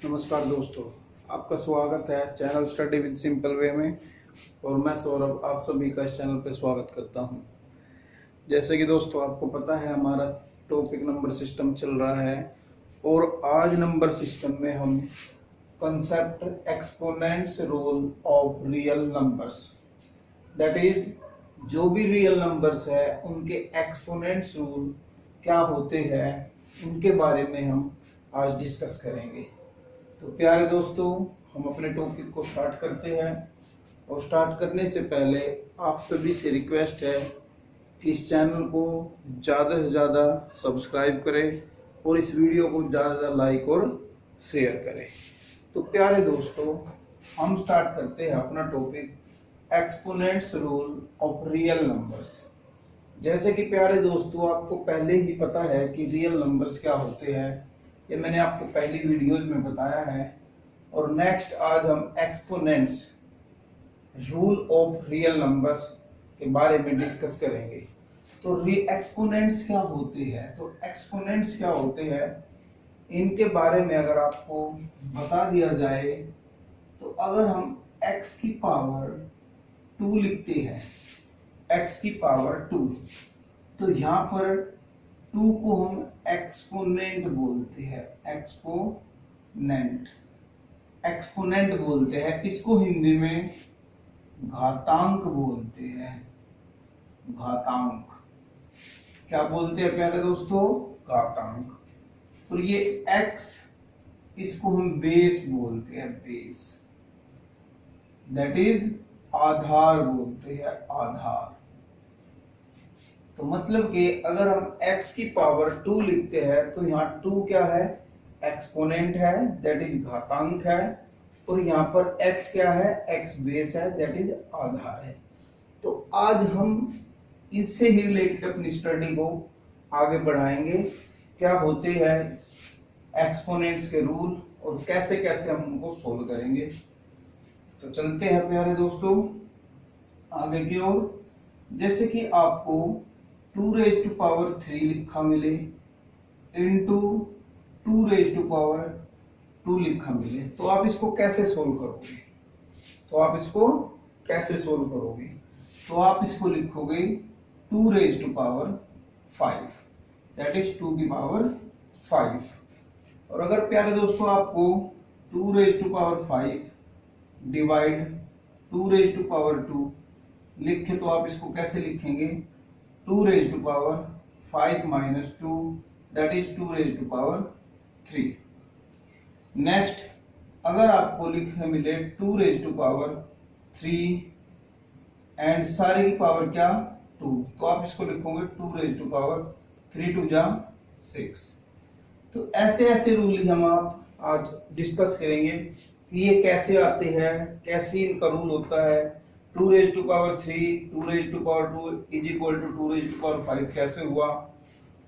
नमस्कार दोस्तों, आपका स्वागत है channel study with simple way में। और मैं सौरभ आप सभी का इस चैनल पर स्वागत करता हूं। जैसे कि दोस्तों आपको पता है, हमारा टॉपिक नंबर सिस्टम चल रहा है और आज नंबर सिस्टम में हम concept exponents role of real numbers, that is जो भी रियल नंबर्स है उनके एक्सपोनेंट्स रूल क्या होते हैं, उनके बारे में हम आज डिस्कस करेंगे। तो प्यारे दोस्तों, हम अपने टॉपिक को स्टार्ट करते हैं। और स्टार्ट करने से पहले आप सभी से रिक्वेस्ट है कि इस चैनल को ज़्यादा से ज़्यादा सब्सक्राइब करें और इस वीडियो को ज़्यादा से ज़्यादा लाइक और शेयर करें। तो प्यारे दोस्तों, हम स्टार्ट करते हैं अपना topic exponents rule of real numbers. जैसे कि प्यारे दोस्तों आपको पहले ही पता है कि रियल नंबर्स क्या होते हैं, ये मैंने आपको पहली वीडियोज में बताया है। और नेक्स्ट आज हम exponents rule of real numbers के बारे में डिस्कस करेंगे। तो एक्सपोनेंट्स क्या होते हैं, तो एक्सपोनेंट्स क्या होते हैं इनके बारे में अगर आपको बता दिया जाए, तो अगर हम x की पावर 2 लिखते हैं, x की पावर 2, तो यहाँ पर 2 को हम एक्सपोनेंट बोलते हैं। एक्सपोनेंट बोलते हैं, इसको हिंदी में घातांक बोलते हैं। घातांक क्या बोलते हैं प्यारे दोस्तों? घातांक। और ये x, इसको हम बेस बोलते हैं। बेस दैट इज आधार बोलते हैं। आधार। तो मतलब कि अगर हम x की पावर 2 लिखते हैं तो यहाँ 2 क्या है? एक्सपोनेंट है, दैट इज घातांक है। और यहाँ पर x क्या है? x बेस है, दैट इज आधार है। तो आज हम इससे ही रिलेटेड अपनी स्टडी को आगे बढ़ाएंगे। क्या होते हैं एक्सपोनेंट्स के रूल और कैसे कैसे हम उनको सोल्व करेंगे। तो चलते हैं प्यारे दोस्तों आगे की ओर। जैसे कि आपको 2⁻³ लिखा मिले इंटू 2⁻² लिखा मिले, तो आप इसको कैसे सोल्व करोगे? तो आप इसको लिखोगे 2⁻5, दैट इज 2 की पावर 5। और अगर प्यारे दोस्तों आपको 2⁻5 डिवाइड 2⁻² लिखे, तो आप इसको कैसे लिखेंगे? 2⁻5 माइनस 2, दैट इज 2⁻3। नेक्स्ट, अगर आपको लिखने मिले 2⁻3 एंड सारी की पावर क्या? 2, तो आप इसको लिखोगे 2⁻3 2 जा 6। तो ऐसे ऐसे रूल ही हम आप आज डिस्कस करेंगे कि ये कैसे आते हैं, कैसे इनका रूल होता है। 2⁻3 2⁻2 इज इक्वल टू 2⁻5 कैसे हुआ?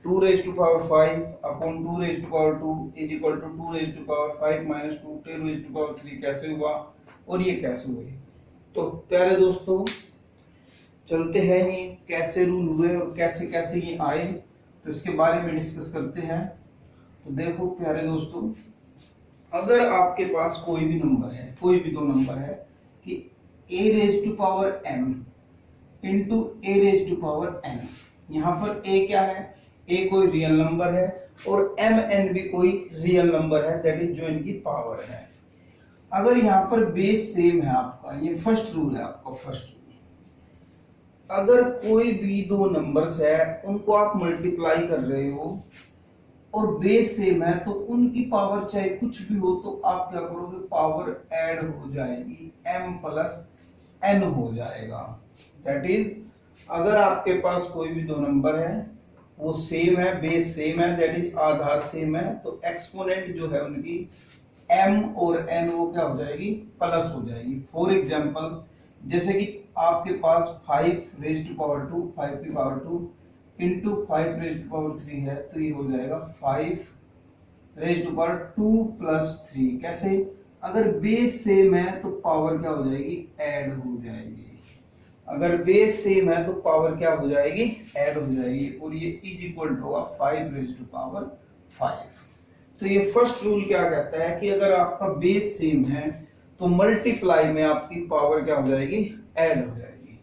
2⁻5 upon 2⁻2 is equal to 2⁻5 minus 2 10⁻3 कैसे हुआ? और ये कैसे हुए? तो प्यारे दोस्तों चलते हैं ये कैसे रूल हुए और कैसे कैसे ये आए, तो इसके बारे में डिस्कस करते हैं। तो देखो प्यारे दोस्तों, अगर आपके पास कोई भी नंबर है, कोई भी दो नंबर है कि a⁻m इंटू a⁻n, यहाँ पर a क्या है? a कोई रियल नंबर है और mn भी कोई रियल नंबर है, दैट इज जो इनकी पावर है। अगर यहाँ पर बेस सेम है आपका, ये फर्स्ट रूल है आपका। फर्स्ट रूल, अगर कोई भी दो नंबर्स है उनको आप मल्टीप्लाई कर रहे हो और बेस सेम है, तो उनकी पावर चाहे कुछ भी हो, तो आप क्या करोगे? पावर ऐड हो जाएगी, m प्लस n हो जाएगा। दैट इज अगर आपके पास कोई भी दो नंबर है, वो सेम है, बेस सेम है, दैट इज आधार सेम है, तो एक्सपोनेंट जो है उनकी m और n वो क्या हो जाएगी? प्लस हो जाएगी। फॉर एग्जाम्पल, जैसे कि आपके पास 5⁻², 5 की पावर 2 इंटू 5⁻3 है, तो ये हो जाएगा 5⁻2 प्लस 3। कैसे? अगर बेस सेम है तो पावर क्या हो जाएगी? ऐड हो जाएगी। अगर बेस सेम है तो पावर क्या हो जाएगी? ऐड हो जाएगी। और ये इज इक्वल टू होगा 5⁻5। तो ये फर्स्ट रूल क्या कहता है कि अगर आपका बेस सेम है तो मल्टीप्लाई में आपकी पावर क्या हो जाएगी, ऐड हो जाएगी।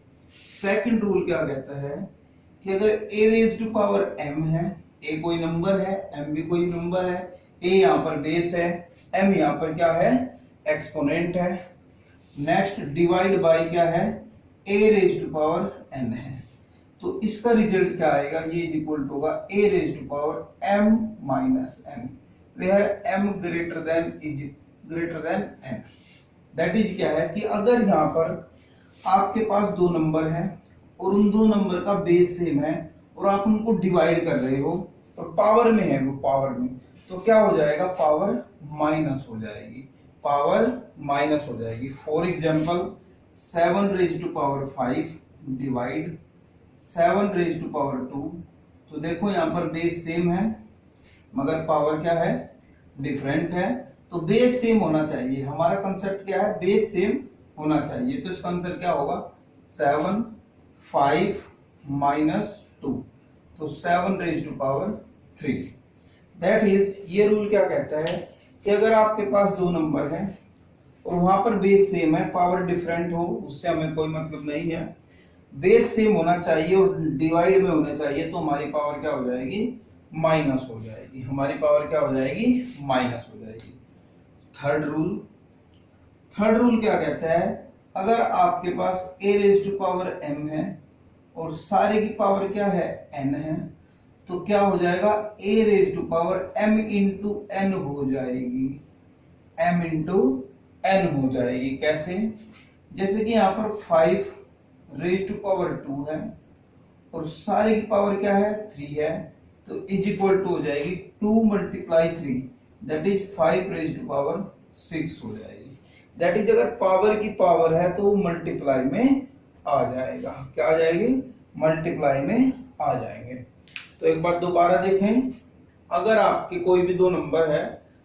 सेकंड रूल क्या कहता है कि अगर a raise to power m है, a कोई नंबर है, m भी कोई नंबर है, a यहाँ पर बेस है, m यहाँ पर क्या है, एक्सपोनेंट है। नेक्स्ट डिवाइड बाय क्या है, a raise to power n है, तो इसका रिजल्ट क्या आएगा, ये इज इक्वल टू होगा a raise to power m minus n, where m greater than n। That is क्या है कि अगर यहाँ पर आपके पास दो नंबर हैं और उन दो नंबर का बेस सेम है और आप उनको डिवाइड कर रहे हो और पावर में है, वो पावर में, तो क्या हो जाएगा, पावर माइनस हो जाएगी, पावर माइनस हो जाएगी। For example 7 raise to power 5 divide 7 raise to power 2, तो देखो यहाँ पर बेस सेम है मगर पावर क्या है, डिफरेंट है। तो बेस सेम होना चाहिए, हमारा कंसेप्ट क्या है, बेस सेम होना चाहिए। तो इसका आंसर क्या होगा, 7 5 माइनस 2, तो 7 raise to power 3। That is, ये रूल क्या कहता है कि अगर आपके पास दो नंबर हैं और वहां पर बेस सेम है, पावर डिफरेंट हो उससे हमें कोई मतलब नहीं है, बेस सेम होना चाहिए और डिवाइड में होना चाहिए, तो हमारी पावर क्या हो जाएगी, माइनस हो जाएगी, हमारी पावर क्या हो जाएगी, माइनस हो जाएगी। थर्ड रूल क्या कहता है, अगर आपके पास a raise to power m है और सारे की पावर क्या है, n है, तो क्या हो जाएगा, a raise to power m into n हो जाएगी, m इंटू n हो जाएगी। कैसे, जैसे कि यहाँ पर 5 रेज टू पावर 2 है और सारे की पावर क्या है, 3 है, तो इज इक्वल टू हो जाएगी 2 multiply 3, that is 5 raise to power 6 हो जाएगी। दैट इज, अगर पावर की पावर है तो वो मल्टीप्लाई में आ जाएगा, क्या आ जाएगी, मल्टीप्लाई में आ जाएंगे। तो एक बार दोबारा देखें, अगर आपके कोई भी दो नंबर है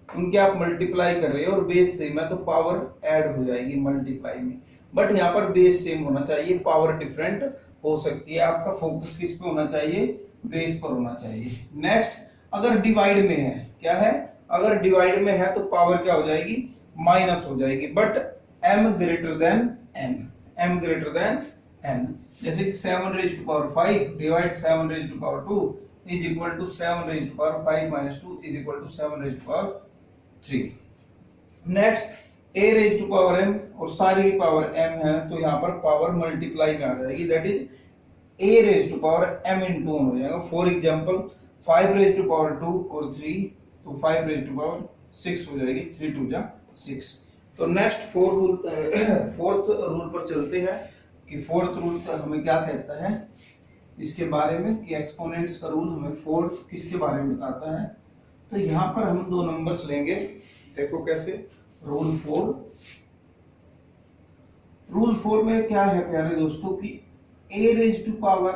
उनके आप मल्टीप्लाई कर रहे हो और बेस सेम है तो पावर ऐड हो जाएगी मल्टीप्लाई में, बट यहाँ पर बेस सेम होना चाहिए, पावर डिफरेंट हो सकती है। आपका फोकस किस पे होना चाहिए, बेस पर होना चाहिए। नेक्स्ट, अगर डिवाइड में है, क्या है, अगर डिवाइड में है तो पावर क्या हो जाएगी, माइनस हो जाएगी, but m greater than n, m greater than n। जैसे कि 7 raise to power 5 divide 7 raise to power 2 is equal to 7 raise to power 5 minus 2 is equal to 7 raise to power 3। Next, a raise to power m और सारी power m है, तो यहाँ पर power multiply में आ जाएगी, that is a raise to power m into 1 हो जाएगा। For example 5 raise to power 2 और 3, तो 5 रेज टू पावर 6 हो जाएगी, 3 2 जा 6। तो नेक्स्ट फोर्थ रूल पर चलते हैं कि फोर्थ रूल हमें क्या कहता है इसके बारे में, कि एक्सपोनेंट्स का रूल हमें फोर्थ किसके बारे में बताता है। तो यहाँ पर हम दो नंबर्स लेंगे, देखो कैसे, रूल 4 में क्या है प्यारे दोस्तों कि a raise to power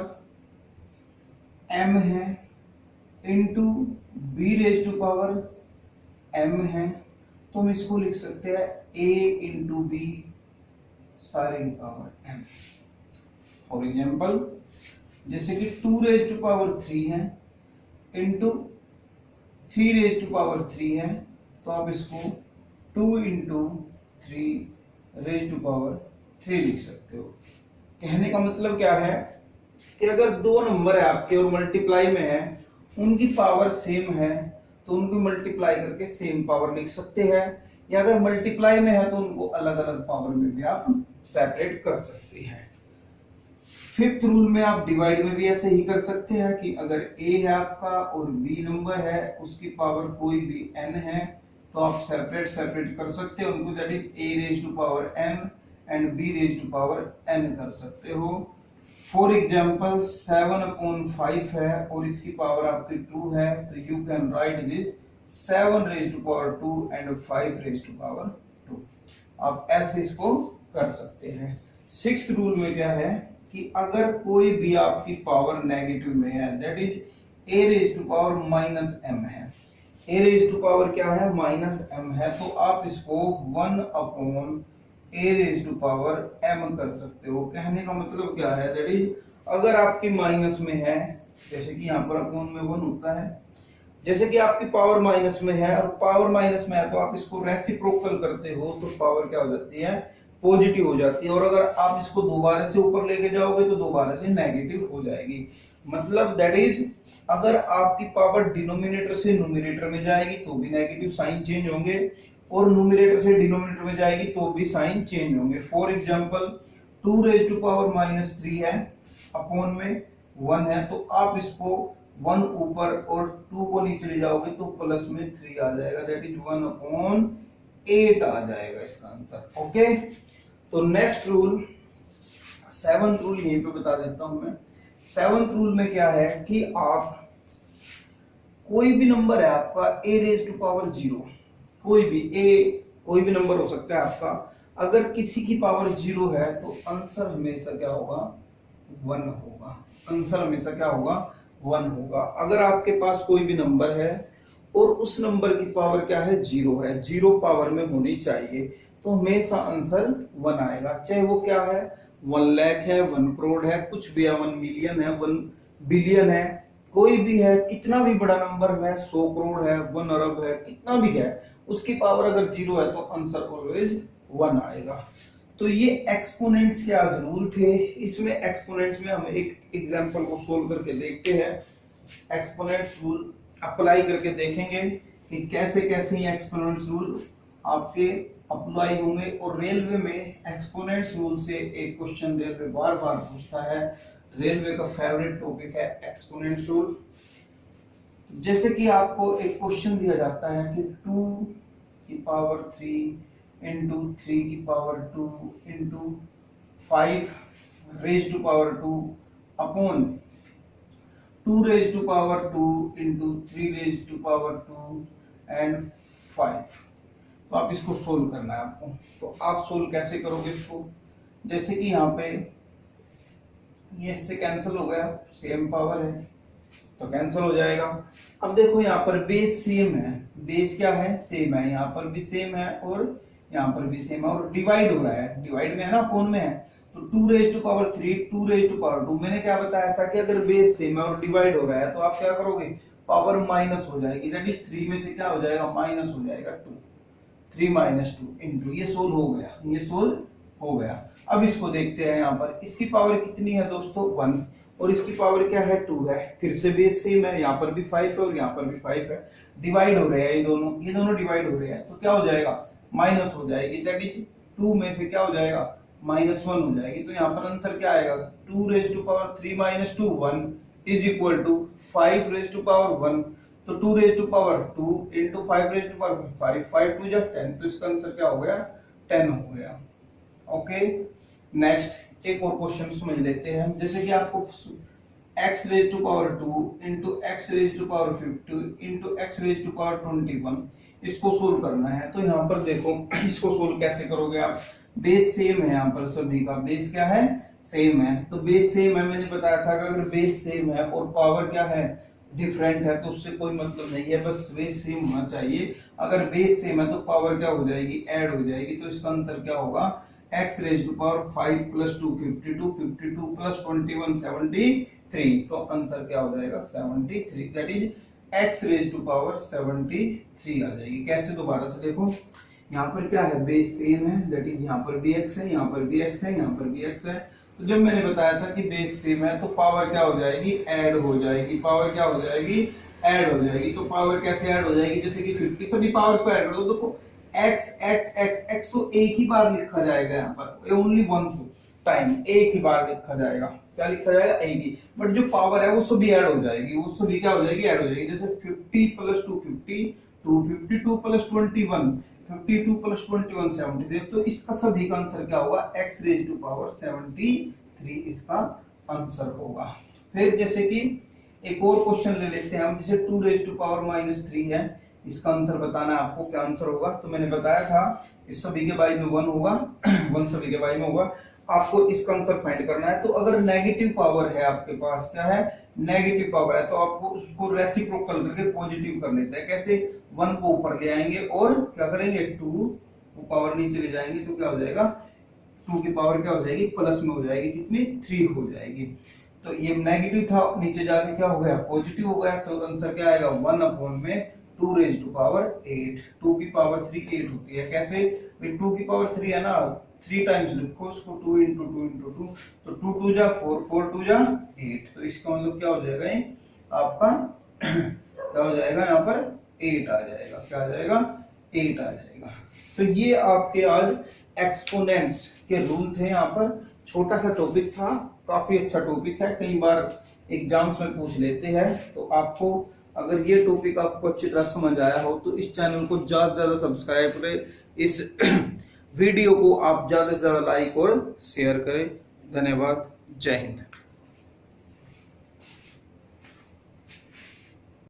m है into b raise to power m है, तो हम इसको लिख सकते हैं a इंटू बी सारे की पावर m। फॉर एग्जाम्पल जैसे कि 2 रेज टू पावर 3 है इंटू 3 रेज टू पावर 3 है, तो आप इसको 2 इंटू 3 रेज टू पावर 3 लिख सकते हो। कहने का मतलब क्या है कि अगर दो नंबर है आपके और मल्टीप्लाई में है, उनकी पावर सेम है तो उनको मल्टीप्लाई करके सेम पावर लिख सकते हैं, या अगर मल्टीप्लाई में है तो उनको अलग अलग पावर में भी आप सेपरेट कर सकते हैं। फिफ्थ रूल में आप डिवाइड में भी ऐसे ही कर सकते हैं कि अगर a है आपका और b नंबर है, उसकी पावर कोई भी n है, तो आप सेपरेट कर सकते हो उनको, that is a raise to power n and b raise to power n कर सकते हो। फॉर एग्जाम्पल 7/5 है और इसकी पावर आपकी 2 है, तो you can write this 7 raise to power 2 and 5 raise to power 2। आप ऐसे इसको कर सकते हैं। सिक्स्थ रूल में क्या है कि अगर कोई भी आपकी पावर नेगेटिव में है, that is a raise to power minus m है, a रेज टू पावर क्या है, माइनस m है, तो आप इसको 1/a raise to power m कर सकते हो। कहने का मतलब क्या है, दैट इज अगर आपकी माइनस में है, जैसे कि यहाँ पर अपॉन में 1 होता है, जैसे कि आपकी पावर माइनस में है और पावर माइनस में है तो आप इसको रेसिप्रोकल करते हो तो पावर क्या हो जाती है, पॉजिटिव हो जाती है। और अगर आप इसको दोबारा से ऊपर लेके जाओगे तो दोबारा से नेगेटिव हो जाएगी। मतलब दैट इज अगर आपकी पावर डिनोमिनेटर से न्यूमरेटर में जाएगी तो भी नेगेटिव साइन चेंज होंगे और न्यूमरेटर से डिनोमिनेटर में जाएगी तो भी साइन चेंज होंगे। For example 2 raise to power minus 3 है, अपॉन में 1 है, तो आप इसको 1 ऊपर और 2 को नीचे ले जाओगे तो प्लस में 3 आ जाएगा, दैट इज 1/8 आ जाएगा इसका आंसर। ओके, तो नेक्स्ट रूल, 7th रूल यहीं पे बता देता हूं मैं। 7th रूल में क्या है कि आप कोई भी नंबर है आपका a रेज टू पावर 0, कोई भी नंबर हो सकता है आपका, अगर किसी की पावर 0 है तो आंसर हमेशा क्या होगा, 1 होगा। आंसर हमेशा क्या होगा, 1 होगा। अगर आपके पास कोई भी नंबर है और उस नंबर की पावर क्या है, 0 है, 0 पावर में होनी चाहिए, तो हमेशा आंसर 1 आएगा। चाहे वो क्या है, 1 लाख है, 1 करोड़ है, कुछ भी है, 1 मिलियन है, 1 बिलियन है, कोई भी है, कितना भी बड़ा नंबर है, 100 करोड़ है, 1 अरब है, कितना भी है, उसकी पावर अगर 0 है तो आंसर ऑलवेज 1 आएगा। तो ये एक्सपोनेंट्स के आज रूल थे। इसमें एक्सपोनेंट्स में हम एक एग्जांपल को सोल्व करके देखते हैं। एक्सपोनेंट्स रूल अप्लाई करके देखेंगे कि कैसे कैसे ये एक्सपोनेंट्स रूल आपके अप्लाई होंगे। और रेलवे में एक्सपोनेंट्स रूल से एक क्वेश्चन रेलवे बार बार पूछता है, रेलवे का फेवरेट टॉपिक है एक्सपोनेंट्स रूल। जैसे कि आपको एक क्वेश्चन दिया जाता है कि 2 की पावर 3 इंटू 3 की power 2 into 5 raise to power 2 upon 2 raise to power 2 into 3 raise to power 2 and 5। तो आप इसको सोल्व करना है आपको। तो आप सोल्व कैसे करोगे इसको, जैसे कि यहाँ पे ये इससे कैंसिल हो गया, सेम पावर है तो कैंसिल हो जाएगा। अब देखो यहाँ पर बेस सेम है, बेस क्या है, सेम है, यहाँ पर भी सेम है और यहाँ पर भी सेम है, और डिवाइड हो रहा है, डिवाइड में है ना, अपॉन में है, तो 2 raise to power 3 2 raise to power 2। मैंने क्या बताया था कि अगर बेस सेम है और डिवाइड हो रहा है तो आप क्या करोगे, पावर माइनस हो जाएगी, दैट इज 3 में से क्या हो जाएगा, माइनस हो जाएगा 2, 3 माइनस 2 इंटू, ये सोल्व हो गया, ये सोल्व हो गया। अब इसको देखते हैं, यहाँ पर इसकी पावर कितनी है दोस्तों, 1, और इसकी पावर क्या है, 2 है, फिर से बेस सेम है, यहाँ पर भी 5 है और यहाँ पर भी 5 है, डिवाइड हो रहे हैं ये दोनों डिवाइड हो रहे हैं, तो क्या हो जाएगा, माइनस हो जाएगी, दैट इज 2 में से क्या हो जाएगा, -1 हो जाएगी। तो यहाँ पर आंसर क्या आएगा, 2 raise to power 3 minus 2 1 is equal to 5 raise to power 1, तो 2 raise to power 2 into 5 raise to power 5, 5 2 जब 10, तो इसका आंसर क्या हो गया, 10 हो गया। ओके, नेक्स्ट एक और क्वेश्चन समझ लेते हैं। जैसे कि आपको x raise to power 2 into x raise to power 50 into x raise to power 21 इसको सोल्व करना है। तो यहाँ पर देखो इसको सोल्व कैसे करोगे आप, बेस सेम है, यहाँ पर सभी का बेस क्या है, सेम है, तो बेस सेम है, मैंने बताया था कि अगर बेस सेम है और पावर क्या है, डिफरेंट है, तो उससे कोई मतलब नहीं है, बस बेस सेम होना चाहिए। अगर बेस सेम है तो पावर क्या हो जाएगी, ऐड हो जाएगी, तो इसका आंसर क्या होगा, x raise to power 5 plus 2 52 52 plus 21 73, तो आंसर क्या हो जाएगा, 73, that is x raise to power 73 आ जाएगी। कैसे, दोबारा से देखो, यहाँ पर क्या है, बेस सेम है, दैट इज यहाँ पर भी x है, यहाँ पर भी x है, यहाँ पर भी x है, तो जब मैंने बताया था कि बेस सेम है तो पावर क्या हो जाएगी, ऐड हो जाएगी, पावर क्या हो जाएगी, ऐड हो जाएगी। तो पावर कैसे ऐड हो जाएगी, जैसे कि 50 सभी पावर्स को ऐड कर दो, देखो x x x x तो एक ही बार लिखा जाएगा, यहाँ पर ओनली वन टाइम एक ही बार लिखा जाएगा, क्या लिखा जाएगा, एक ही, बट जो पावर है वो सभी ऐड हो जाएगी, वो सभी क्या हो जाएगी, ऐड हो जाएगी। जैसे 50 प्लस 2 50, 252 प्लस 21 52 प्लस 21 73, तो इसका सभी का आंसर क्या होगा, x रेज टू पावर 73 इसका आंसर होगा। फिर जैसे कि एक और क्वेश्चन ले लेते हैं हम, जैसे 2 रेज टू पावर -3 है, इसका आंसर बताना है आपको, क्या आंसर होगा। तो मैंने बताया था इस सभी के बाई में 1 होगा 1 सभी के बाई में होगा, आपको इसका आंसर फाइंड करना है। तो अगर नेगेटिव पावर है आपके पास, क्या है, नेगेटिव पावर है, तो आपको उसको रेसिप्रोकल करके पॉजिटिव कर लेते हैं। कैसे, 1 को ऊपर ले आएंगे और क्या करेंगे, 2 को पावर नीचे ले जाएंगे, तो क्या हो जाएगा, 2 की पावर क्या हो जाएगी, प्लस में हो जाएगी, कितनी, 3 हो जाएगी। तो ये नेगेटिव था, नीचे जाके क्या हो गया पॉजिटिव हो गया, तो आंसर क्या आएगा 1/2 रेज टू पावर 8। 2 की पावर 3 8 होती है, कैसे 2 की पावर 3 है ना, 3 टाइम्स लिखो उसको, 2 into 2 into 2, तो 2 2 जा 4 4 2 जा 8, तो इसका मतलब क्या हो जाएगा ये आपका क्या हो जाएगा यहाँ पर 8 आ जाएगा, क्या आ जाएगा 8 आ जाएगा। तो ये आपके आज एक्सपोनेंट्स के रूल थे, यहाँ पर छोटा सा टॉपिक था, काफी अच्छा टॉपिक है, कई बार एग्जाम्स में पूछ लेते हैं। तो आपको अगर ये टॉपिक आपको अच्छी तरह समझ आया हो तो इस चैनल को ज्यादा से ज्यादा सब्सक्राइब करें, इस वीडियो को आप ज्यादा से ज्यादा लाइक और शेयर करें। धन्यवाद, जय हिंद।